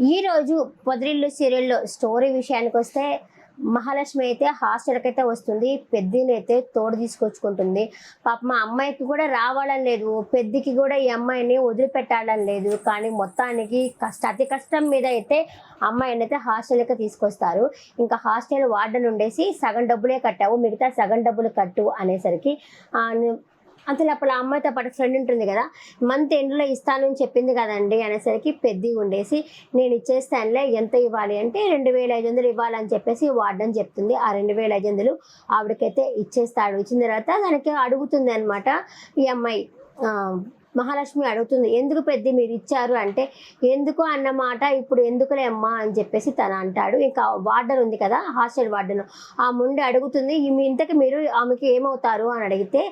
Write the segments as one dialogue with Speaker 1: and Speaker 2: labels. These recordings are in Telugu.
Speaker 1: ఈరోజు పొదరిల్లు సీరియల్లో స్టోరీ విషయానికొస్తే మహాలక్ష్మి అయితే హాస్టల్కి అయితే వస్తుంది. పెద్దిని అయితే తోడు తీసుకొచ్చుకుంటుంది. పాప మా అమ్మాయికి కూడా రావాలని లేదు, పెద్దికి కూడా ఈ అమ్మాయిని వదిలిపెట్టాలని లేదు. కానీ మొత్తానికి అతి కష్టం మీద అయితే అమ్మాయిని అయితే హాస్టల్కి తీసుకొస్తారు. ఇంకా హాస్టల్ వార్డెన్ ఉండేసి సగం డబ్బులే కట్టావు, మిగతా సగం డబ్బులు కట్టు అనేసరికి అసలు అప్పుడు ఆ అమ్మాయితో పాటు ఫ్రెండ్ ఉంటుంది కదా, మంత్ ఎండ్లో ఇస్తానని చెప్పింది కదండి అనేసరికి పెద్ది ఉండేసి నేను ఇచ్చేస్తానులే, ఎంత ఇవ్వాలి అంటే 2500 ఇవ్వాలని చెప్పేసి వార్డెన్ చెప్తుంది. ఆ 2500 ఆవిడకైతే ఇచ్చేస్తాడు. ఇచ్చిన తర్వాత దానికి అడుగుతుంది అనమాట ఈ అమ్మాయి. మహాలక్ష్మి అడుగుతుంది, ఎందుకు పెద్ద మీరు ఇచ్చారు అంటే, ఎందుకు అన్నమాట ఇప్పుడు ఎందుకులే అమ్మా అని చెప్పేసి తను అంటాడు. ఇంకా వార్డెన్ ఉంది కదా, హాస్టల్ వార్డెన్, ఆ ముందు అడుగుతుంది ఇంతకు మీరు ఆమెకి ఏమవుతారు అని అడిగితే,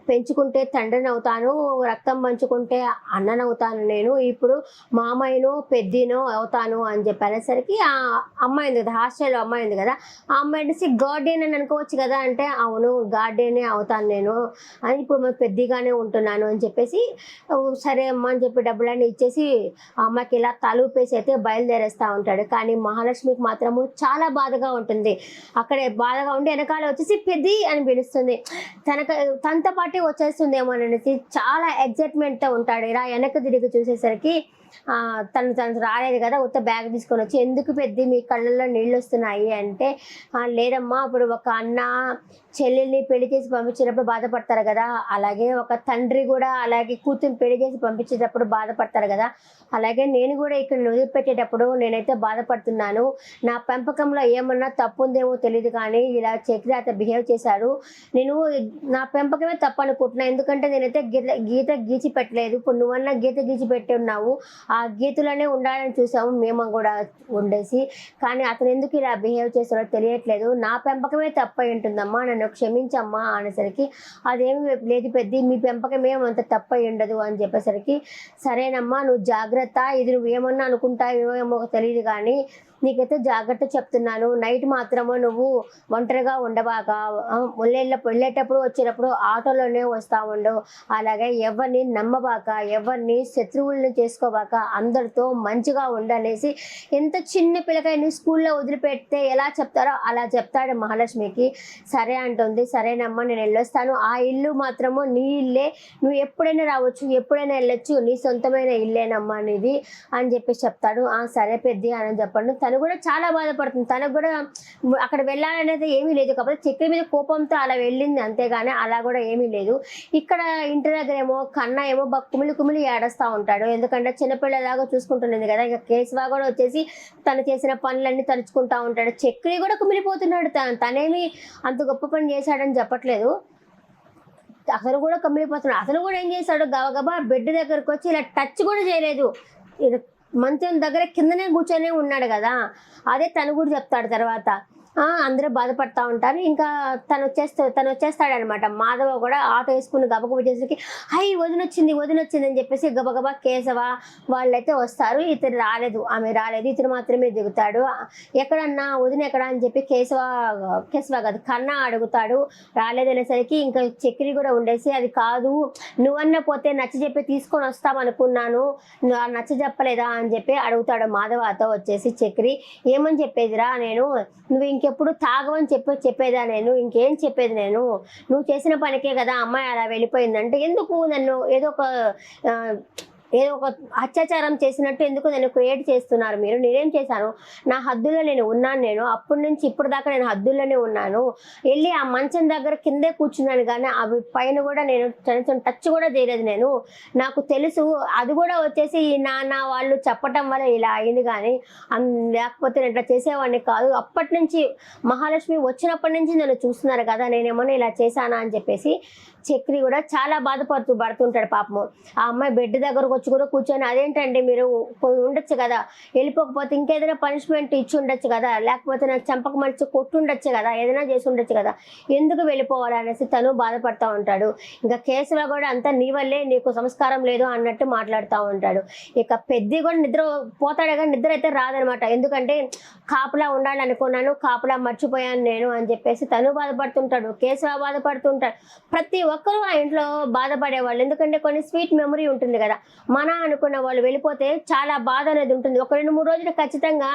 Speaker 1: పెంచుకుంటే తండ్రిని అవుతాను, రక్తం పంచుకుంటే అన్ననవుతాను, నేను ఇప్పుడు మామయ్యను పెద్దినో అవుతాను అని చెప్పి అనేసరికి ఆ అమ్మాయి ఉంది కదా, హాస్టల్లో అమ్మాయి ఉంది కదా, ఆ అమ్మాయి అనేసి గార్డెన్ అని అనుకోవచ్చు కదా అంటే, అవును గార్డెనే అవుతాను నేను అని, ఇప్పుడు పెద్దగానే ఉంటున్నాను అని చెప్పేసి సరే అమ్మ అని చెప్పి డబ్బులన్నీ ఇచ్చేసి అమ్మకి ఇలా తలూపేసి అయితే బయలుదేరేస్తూ ఉంటాడు. కానీ మహాలక్ష్మికి మాత్రము చాలా బాధగా ఉంటుంది. అక్కడే బాధగా ఉండి వెనకాల వచ్చేసి పెద్ది అని పిలుస్తుంది. తనతో పాటే వచ్చేస్తుందేమో అనేసి చాలా ఎగ్జైట్మెంట్తో ఉంటాడు. ఇలా వెనక్కి తిరిగి చూసేసరికి తను రాలేదు కదా, ఉత్త బ్యాగ్ తీసుకొని వచ్చి, ఎందుకు పెద్ద మీ కళ్ళల్లో నీళ్ళు వస్తున్నాయి అంటే, లేదమ్మా ఇప్పుడు ఒక అన్న చెల్లెల్ని పెళ్లి చేసి పంపించేటప్పుడు బాధపడతారు కదా, అలాగే ఒక తండ్రి కూడా అలాగే కూతురు పెళ్లి చేసి పంపించేటప్పుడు బాధపడతారు కదా, అలాగే నేను కూడా ఇక్కడ వదిలిపెట్టేటప్పుడు నేనైతే బాధపడుతున్నాను. నా పెంపకంలో ఏమన్నా తప్పు ఉందేమో తెలియదు కానీ ఇలా చక్రాత బిహేవ్ చేశాడు. నేను నా పెంపకమే తప్పు అనుకుంటున్నా, ఎందుకంటే నేనైతే గీత గీచి పెట్టలేదు, ఇప్పుడు నువ్వన్నా గీత గీచి పెట్టి ఉన్నావు, ఆ గీతలోనే ఉండాలని చూసాము మేము కూడా ఉండేసి, కానీ అతను ఎందుకు ఇలా బిహేవ్ చేస్తాడో తెలియట్లేదు, నా పెంపకమే తప్పై ఉంటుందమ్మా, నన్ను క్షమించమ్మా అనేసరికి, అదేమి లేదు పెద్ద మీ పెంపకం ఏమంత తప్పై ఉండదు అని చెప్పేసరికి, సరేనమ్మా నువ్వు జాగ్రత్త, ఇది నువ్వు ఏమన్నా అనుకుంటావో ఏమో తెలియదు కానీ నీకైతే జాగ్రత్త చెప్తున్నాను, నైట్ మాత్రము నువ్వు ఒంటరిగా ఉండబాక, వెళ్ళేటప్పుడు వచ్చేటప్పుడు ఆటోలోనే వస్తూ ఉండు, అలాగే ఎవరిని నమ్మబాక, ఎవరిని శత్రువులను చేసుకోబాక, అందరితో మంచిగా ఉండనేసి, ఎంత చిన్న పిల్లకాయని స్కూల్లో వదిలిపెడితే ఎలా చెప్తారో అలా చెప్తాడు మహాలక్ష్మికి. సరే అంటుంది, సరేనమ్మా నేను వెళ్ళొస్తాను, ఆ ఇల్లు మాత్రము నీ ఇల్లే, నువ్వు ఎప్పుడైనా రావచ్చు, ఎప్పుడైనా వెళ్ళొచ్చు, నీ సొంతమైన ఇల్లేనమ్మా అనేది అని చెప్పి చెప్తాడు. సరే పెద్ద అని చెప్పండి. తను కూడా చాలా బాధపడుతుంది, తనకు కూడా అక్కడ వెళ్ళాలనేది ఏమీ లేదు, కాకపోతే చక్కెర మీద కోపంతో అలా వెళ్ళింది అంతేగాని అలా కూడా ఏమీ లేదు. ఇక్కడ ఇంటి దగ్గర ఏమో కన్నా ఏమో కుమిలి కుమిలి ఏడుస్తూ ఉంటాడు, ఎందుకంటే చిన్నపిల్లలాగా చూసుకుంటున్నది కదా. ఇక కేశవ కూడా వచ్చేసి తను చేసిన పనులన్నీ తలుచుకుంటూ ఉంటాడు. చక్రి కూడా కుమిలిపోతున్నాడు, తనేమి అంత గొప్ప పని చేశాడని చెప్పట్లేదు, అతను కూడా కమిలిపోతున్నాడు. అతను కూడా ఏం చేశాడు, గబగబా బెడ్ దగ్గరకు వచ్చి ఇలా టచ్ కూడా చేయలేదు, మంచం దగ్గర కిందనే కూర్చొనే ఉన్నాడు కదా, అదే తను కూడా చెప్తాడు తర్వాత. అందరూ బాధపడతా ఉంటారు. ఇంకా తను వచ్చేస్తాడనమాట. మాధవ కూడా ఆటో వేసుకుని గబగబ చేసేకి, హై వదినొచ్చింది అని చెప్పేసి గబగబా కేశవ వాళ్ళైతే వస్తారు. ఇతను రాలేదు, ఆమె రాలేదు, ఇతను మాత్రమే దిగుతాడు. ఎక్కడన్నా వదిన ఎక్కడ అని చెప్పి కేశవ కాదు కన్నా అడుగుతాడు. రాలేదనేసరికి ఇంకా చక్రి కూడా ఉండేసి, అది కాదు నువ్వన్న పోతే నచ్చ చెప్పి తీసుకొని వస్తామనుకున్నాను, నచ్చ చెప్పలేదా అని చెప్పి అడుగుతాడు మాధవతో వచ్చేసి చక్రి. ఏమని చెప్పేదిరా, నేను నువ్వు ఇంకెప్పుడు తాగవని చెప్పేదా, నేను ఇంకేం చెప్పేది, నేను నువ్వు చేసిన పనికే కదా అమ్మాయి అలా వెళ్ళిపోయిందంటే, ఎందుకు నన్ను ఏదో ఒక అత్యాచారం చేసినట్టు ఎందుకు నన్ను క్రియేట్ చేస్తున్నారు మీరు, నేనేం చేశాను, నా హద్దుల్లో నేను ఉన్నాను, నేను అప్పటి నుంచి ఇప్పుడు దాకా నేను హద్దుల్లోనే ఉన్నాను, వెళ్ళి ఆ మంచం దగ్గర కిందే కూర్చున్నాను కానీ అవి పైన కూడా నేను కనీసం టచ్ కూడా చేయలేదు, నేను నాకు తెలుసు, అది కూడా వచ్చేసి ఈ నాన్న వాళ్ళు చెప్పటం వల్ల ఇలా అయింది కానీ లేకపోతే నేను ఇట్లా చేసేవాడిని కాదు, అప్పటి నుంచి మహాలక్ష్మి వచ్చినప్పటి నుంచి నన్ను చూస్తున్నారు కదా, నేనేమన్నా ఇలా చేశానా అని చెప్పేసి చక్రి కూడా చాలా పడుతుంటాడు పాపము. ఆ అమ్మాయి బెడ్ దగ్గరకు వచ్చి కూడా కూర్చొని, అదేంటండి మీరు ఉండొచ్చు కదా, వెళ్ళిపోకపోతే ఇంకేదైనా పనిష్మెంట్ ఇచ్చి ఉండొచ్చు కదా, లేకపోతే నాకు చంపక మంచి కొట్టుండొచ్చు కదా, ఏదైనా చేసి ఉండొచ్చు కదా, ఎందుకు వెళ్ళిపోవాలి అనేసి తను బాధపడుతూ ఉంటాడు. ఇంకా కేసులో కూడా అంతా నీ వల్లే, నీకు సంస్కారం లేదు అన్నట్టు మాట్లాడుతూ ఉంటాడు. ఇక పెద్ద కూడా నిద్ర పోతాడే కానీ నిద్ర అయితే రాదనమాట, ఎందుకంటే కాపలా ఉండాలనుకున్నాను, కాపలా మర్చిపోయాను నేను అని చెప్పేసి తను బాధపడుతుంటాడు, కేశవ బాధపడుతుంటాడు, ప్రతి ఒక్కరూ ఆ ఇంట్లో బాధపడేవాళ్ళు, ఎందుకంటే కొన్ని స్వీట్ మెమరీ ఉంటుంది కదా. మన అనుకున్న వాళ్ళు వెళ్ళిపోతే చాలా బాధ అనేది ఉంటుంది. ఒక 2-3 రోజులు ఖచ్చితంగా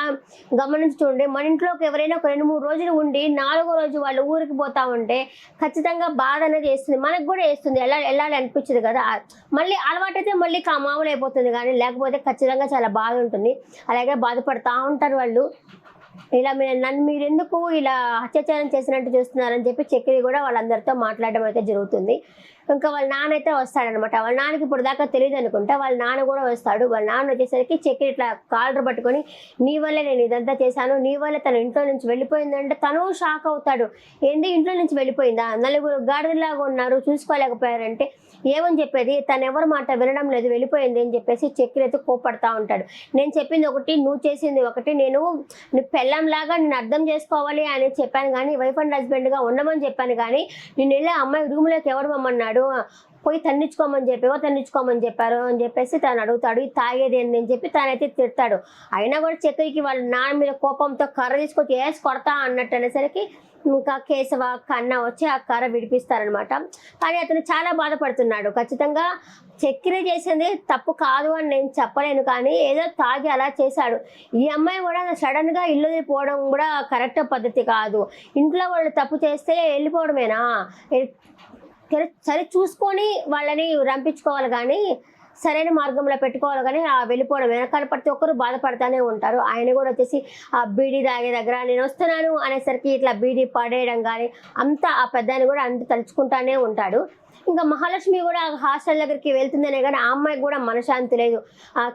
Speaker 1: గమనించి చూడండి. మన ఇంట్లోకి ఎవరైనా ఒక 2-3 రోజులు ఉండి 4వ రోజు వాళ్ళు ఊరికి పోతా ఉంటే ఖచ్చితంగా బాధ అనేది వేస్తుంది. మనకు కూడా వేస్తుంది. వెళ్ళాలి అనిపించదు కదా. మళ్ళీ అలవాటైతే మళ్ళీ మామూలు అయిపోతుంది, కానీ లేకపోతే ఖచ్చితంగా చాలా బాధ ఉంటుంది. అలాగే బాధపడతా ఉంటారు వాళ్ళు. ఇలా నన్ను మీరెందుకు ఇలా అత్యాచారం చేసినట్టు చూస్తున్నారని చెప్పి చక్రి కూడా వాళ్ళందరితో మాట్లాడడం అయితే జరుగుతుంది. ఇంకా వాళ్ళ నాన్న అయితే వస్తాడనమాట. వాళ్ళ నాన్నకి ఇప్పుడు దాకా తెలియదు అనుకుంటా. వాళ్ళ నాన్న కూడా వస్తాడు. వాళ్ళ నాన్న వచ్చేసరికి చక్రి ఇట్లా కాలర్ పట్టుకొని, నీ వల్లే నేను ఇదంతా చేశాను, నీ వల్లే తన ఇంట్లో నుంచి వెళ్ళిపోయిందంటే తను షాక్ అవుతాడు. ఏంది ఇంట్లో నుంచి వెళ్ళిపోయిందా, 4 గాడిదలాగా ఉన్నారు చూసుకోలేకపోయారంటే ఏమని చెప్పేది, తను ఎవరి మాట వినడం లేదు, వెళ్ళిపోయింది అని చెప్పేసి చక్రి అయితే కోపడతా ఉంటాడు. నేను చెప్పింది ఒకటి, నువ్వు చేసింది ఒకటి. నేను నీ పెళ్ళంలాగా నేను అర్థం చేసుకోవాలి అని చెప్పాను, కానీ వైఫ్ అండ్ హస్బెండ్గా ఉండమని చెప్పాను, కానీ నేను వెళ్ళి అమ్మాయి రూమ్లోకి ఎవరు మమ్మన్నాడు, పోయి తన్నించుకోమని చెప్పి ఎవరు తన్నించుకోమని చెప్పారు అని చెప్పేసి తను అడుగుతాడు. ఇది తాగేది అని చెప్పి తనైతే తిడతాడు. అయినా కూడా చక్రికి వాళ్ళ నాన్న మీద కోపంతో కర్ర తీసుకొచ్చి వేసి కొడతా అన్నట్టు అనేసరికి ఇంకా కేశవ కన్న వచ్చి ఆ కర్ర విడిపిస్తారనమాట. కానీ అతను చాలా బాధపడుతున్నాడు. ఖచ్చితంగా చక్రి చేసింది తప్పు కాదు అని నేను చెప్పలేను, కానీ ఏదో తాగి అలా చేశాడు. ఈ అమ్మాయి కూడా సడన్గా ఇల్లు పోవడం కూడా కరెక్ట్ పద్ధతి కాదు. ఇంట్లో వాళ్ళు తప్పు చేస్తే వెళ్ళిపోవడమేనా, సరే చూసుకొని వాళ్ళని రంపించుకోవాలి, కానీ సరైన మార్గంలో పెట్టుకోవాలి, కానీ వెళ్ళిపోవడం వెనకాల ప్రతి ఒక్కరు బాధపడతానే ఉంటారు. ఆయన కూడా వచ్చేసి ఆ బీడీ తాగే దగ్గర నేను వస్తున్నాను అనేసరికి ఇట్లా బీడీ పడేయడం కానీ అంతా ఆ పెద్దాన్ని కూడా అంత తలుచుకుంటానే ఉంటాడు. ఇంకా మహాలక్ష్మి కూడా హాస్టల్ దగ్గరికి వెళ్తుందనే కానీ ఆ అమ్మాయికి కూడా మనశాంతి లేదు.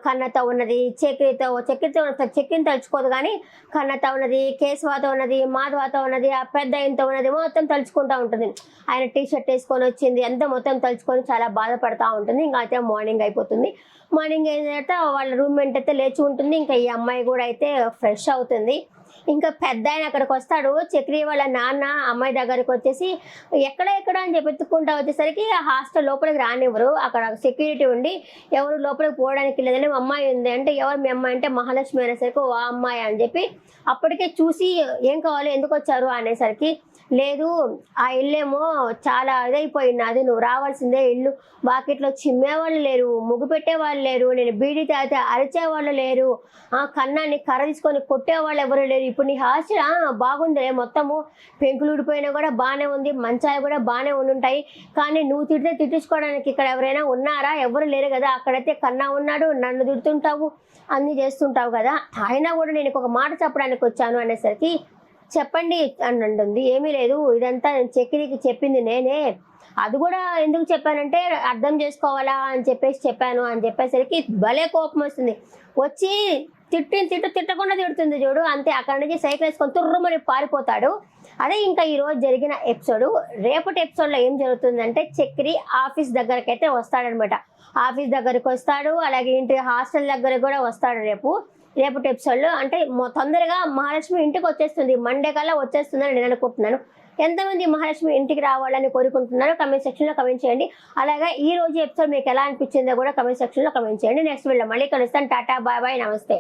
Speaker 1: కన్నతో ఉన్నది, చక్రిని తలుచుకోదు, కానీ కన్నతో ఉన్నది, కేశవాతో ఉన్నది, మాధవతో ఉన్నది, ఆ పెద్ద ఆయనతో ఉన్నది, మొత్తం తలుచుకుంటూ ఉంటుంది. ఆయన టీ-షర్ట్ వేసుకొని వచ్చింది అంతా మొత్తం తలుచుకొని చాలా బాధపడతా ఉంటుంది. ఇంకా అయితే మార్నింగ్ అయిపోతుంది. మార్నింగ్ అయిన తర్వాత వాళ్ళ రూమ్మేట్ అయితే లేచి ఉంటుంది. ఇంకా ఈ అమ్మాయి కూడా అయితే ఫ్రెష్ అవుతుంది. ఇంకా పెద్ద ఆయన అక్కడికి వస్తాడు. చక్రి వాళ్ళ నాన్న అమ్మాయి దగ్గరికి వచ్చేసి ఎక్కడ అని చెప్పి ఎత్తుకుంటా వచ్చేసరికి ఆ హాస్టల్ లోపలికి రానివ్వరు. అక్కడ సెక్యూరిటీ ఉండి ఎవరు లోపలికి పోవడానికి లేదని అమ్మాయి ఉంది అంటే, ఎవరు మీ అమ్మాయి అంటే మహాలక్ష్మి అనేసరికి ఆ అమ్మాయి అని చెప్పి అప్పటికే చూసి ఏం కావాలి ఎందుకు వచ్చారు అనేసరికి, లేదు ఆ ఇల్లేమో చాలా ఇదైపోయినది, నువ్వు రావాల్సిందే, ఇల్లు వాకిట్లో చిమ్మేవాళ్ళు లేరు, ముగ్గు పెట్టేవాళ్ళు లేరు, నేను బీడీ తాగితే అరిచేవాళ్ళు లేరు, కన్నాన్ని కర్ర తీసుకొని కొట్టేవాళ్ళు ఎవరు లేరు, ఇప్పుడు నీ హాస్టల్ బాగుంది, మొత్తము పెంకులు ఊడిపోయినా కూడా బాగానే ఉంది, మంచాలు కూడా బాగానే ఉండుంటాయి, కానీ నువ్వు తిట్టించుకోవడానికి ఇక్కడ ఎవరైనా ఉన్నారా, ఎవరు లేరు కదా, అక్కడైతే కన్నా ఉన్నాడు, నన్ను తిడుతుంటావు, అన్నీ చేస్తుంటావు కదా, అయినా కూడా నేను ఒక మాట చెప్పడానికి వచ్చాను అనేసరికి, చెప్పండి అని అంటుంది. ఏమీ లేదు, ఇదంతా నేను చక్రికి చెప్పింది నేనే, అది కూడా ఎందుకు చెప్పానంటే అర్థం చేసుకోవాలా అని చెప్పేసి చెప్పాను అని చెప్పేసరికి భలే కోపం వస్తుంది. వచ్చి తిట్టకుండా తిడుతుంది చూడు, అంతే. అక్కడి నుంచి సైకిల్ వేసుకొని తుర్రుమని పారిపోతాడు. అదే ఇంకా ఈరోజు జరిగిన ఎపిసోడ్. రేపటి ఎపిసోడ్లో ఏం జరుగుతుందంటే చక్రి ఆఫీస్ దగ్గరకైతే వస్తాడనమాట. ఆఫీస్ దగ్గరికి వస్తాడు, అలాగే ఇంటి హాస్టల్ దగ్గర కూడా వస్తాడు రేపటి ఎపిసోడ్లో. అంటే తొందరగా మహాలక్ష్మి ఇంటికి వచ్చేస్తుంది, మండే కల్లా వచ్చేస్తుందని నేను అనుకుంటున్నాను. ఎంతమంది మహాలక్ష్మి ఇంటికి రావాలని కోరుకుంటున్నారో కమెంట్ సెక్షన్లో కమెంట్ చేయండి. అలాగే ఈ రోజు ఎపిసోడ్ మీకు ఎలా అనిపించిందో కూడా కమెంట్ సెక్షన్లో కమెంట్ చేయండి. నెక్స్ట్ వీడియో మళ్ళీ కలుస్తాను. టాటా, బాయ్ బాయ్, నమస్తే.